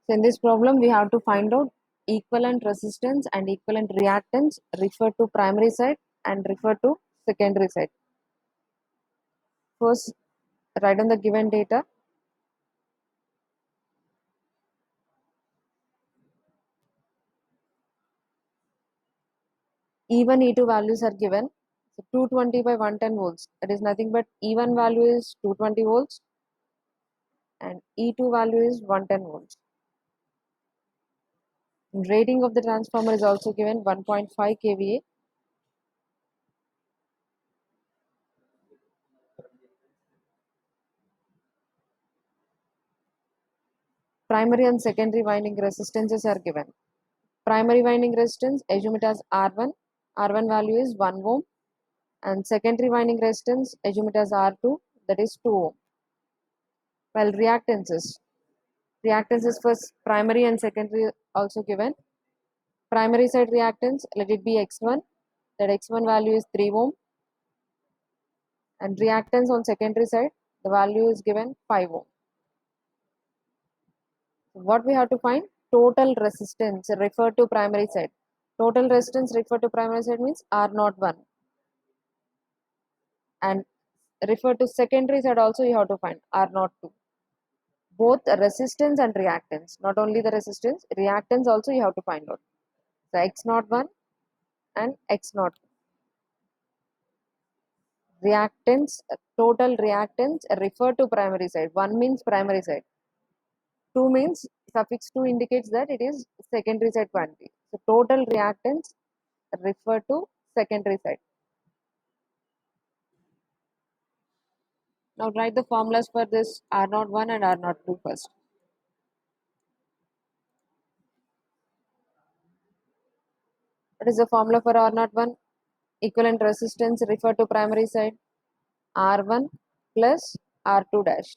So in this problem, we have to find out equivalent resistance and equivalent reactance refer to primary side and refer to secondary side. First, write down the given data. E1, E2 values are given. So 220 by 110 volts. That is nothing but E1 value is 220 volts and E2 value is 110 volts. Rating of the transformer is also given 1.5 kVA. Primary and secondary winding resistances are given. Primary winding resistance, assume it as R1. R1 value is 1 ohm. And secondary winding resistance, assume it as R2, that is 2 ohm. Well, reactances. Reactances for primary and secondary also given. Primary side reactance, let it be X1. That X1 value is 3 ohm. And reactance on secondary side, the value is given 5 ohm. What we have to find? Total resistance referred to primary side. Total resistance referred to primary side means R01. And referred to secondary side also you have to find R02. Both resistance and reactance, not only the resistance, reactance also you have to find out. So X01 and X02. Reactance, total reactance refer to primary side. 1 means primary side. 2 means suffix 2 indicates that it is secondary side quantity. So total reactance refer to secondary side. Now write the formulas for this R01 and R02 first. What is the formula for R01? Equivalent resistance refer to primary side. R1 plus R2 dash.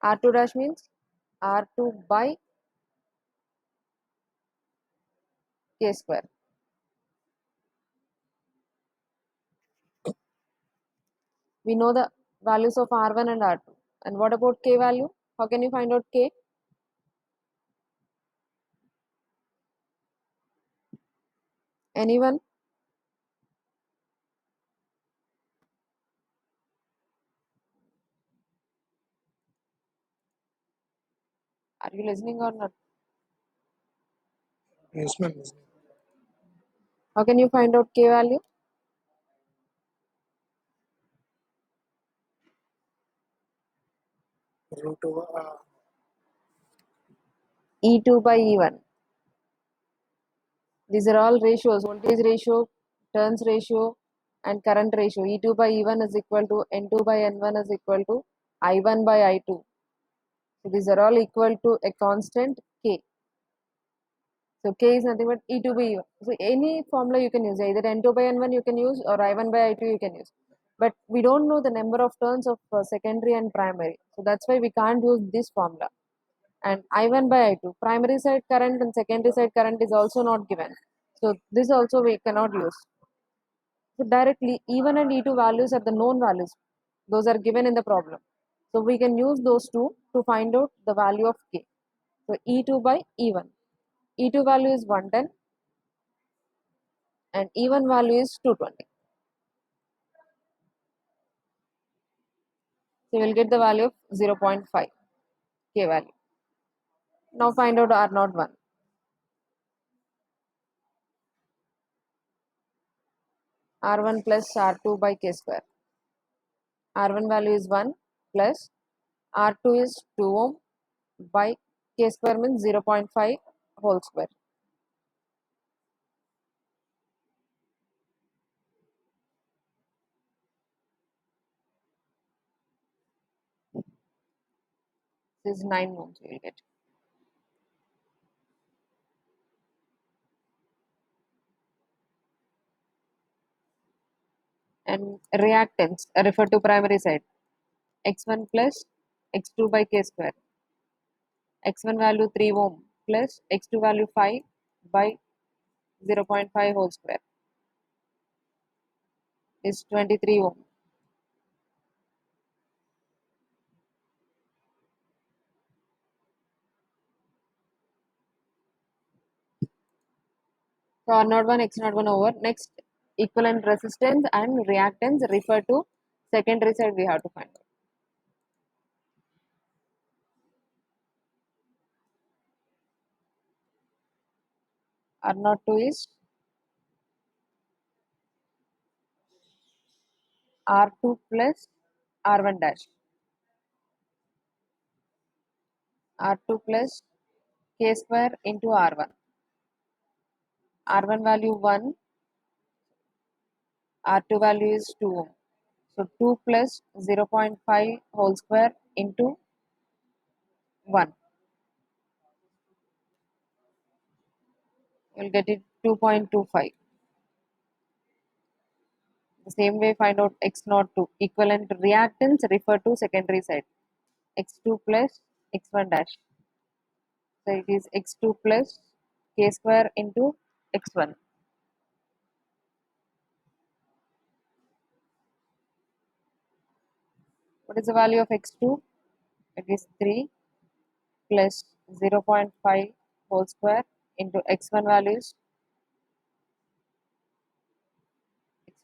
R2 dash means R2 by K square. We know the values of R1 and R2. And what about K value? How can you find out K? Anyone? Are you listening or not? Yes, ma'am. How can you find out K value? Root over E2 by E1. These are all ratios, voltage ratio, turns ratio, and current ratio. E2 by E1 is equal to N2 by N1 is equal to I1 by I2. So these are all equal to a constant K. So K is nothing but E2 by E1. So any formula you can use, either N2 by N1 you can use or I1 by I2 you can use. But we don't know the number of turns of secondary and primary. So that's why we can't use this formula. And I1 by I2, primary side current and secondary side current is also not given. So this also we cannot use. So directly E1 and E2 values are the known values. Those are given in the problem. So we can use those two to find out the value of K. So E2 by E1. E2 value is 110 and E1 value is 220. So we'll get the value of 0.5 K value. Now find out R01. R1 plus R2 by K square. R1 value is 1 plus R2 is 2 ohm by K square means 0.5 whole square. This is 9 ohms we will get. And reactance refer to primary side. X1 plus X2 by K square. X1 value 3 ohm plus X2 value 5 by 0.5 whole square is 23 ohm. So R naught 1, X naught 1 over. Next, equivalent resistance and reactance refer to secondary side we have to find out. R naught 2 is R2 plus R1 dash. R2 plus K square into R1. R1 value 1, R2 value is 2 ohm. So 2 plus 0.5 whole square into 1. You'll get it 2.25. The same way find out X naught 2. Equivalent reactance refer to secondary side. X2 plus X1 dash. So it is X2 plus K square into X1. What is the value of X2? It is 3 plus 0.5 whole square into X1 values.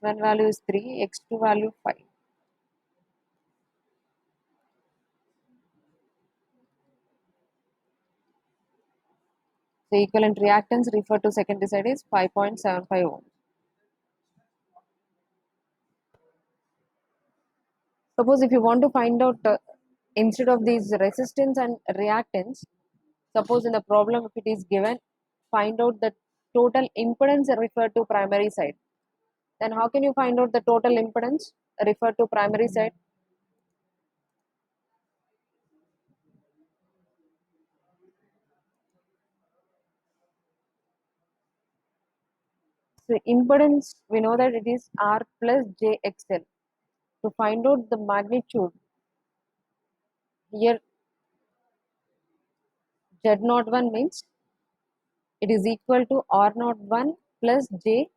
X1 value is 3, X2 value 5. The equivalent reactance referred to secondary side is 5.75 ohm. Suppose if you want to find out instead of these resistance and reactance, suppose in the problem if it is given, find out the total impedance referred to primary side. Then how can you find out the total impedance referred to primary side? So impedance, we know that it is R plus JXL. To find out the magnitude, here Z naught 1 means it is equal to R naught 1 plus J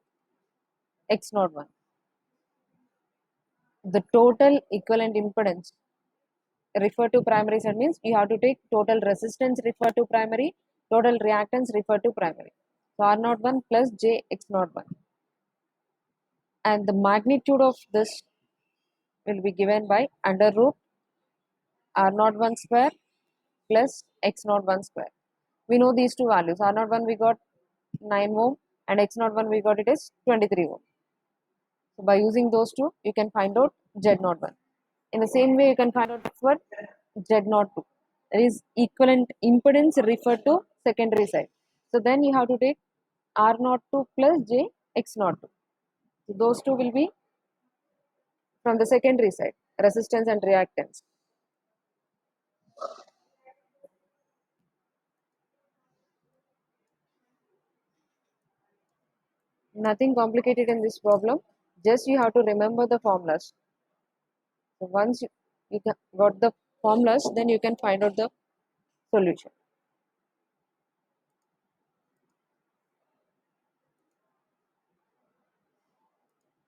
X naught 1. The total equivalent impedance refer to primary side means you have to take total resistance refer to primary, total reactance refer to primary. So R naught 1 plus J X naught 1. And the magnitude of this will be given by under root R naught 1 square plus X naught 1 square. We know these two values. R naught 1 we got 9 ohm and X naught 1 we got it is 23 ohm. So by using those two, you can find out Z naught 1. In the same way, you can find out for Z naught 2. That is equivalent impedance referred to secondary side. So then you have to take R naught 2 plus J X naught 2. So those two will be from the secondary side, resistance and reactance. Nothing complicated in this problem. Just you have to remember the formulas. So once you got the formulas, then you can find out the solution.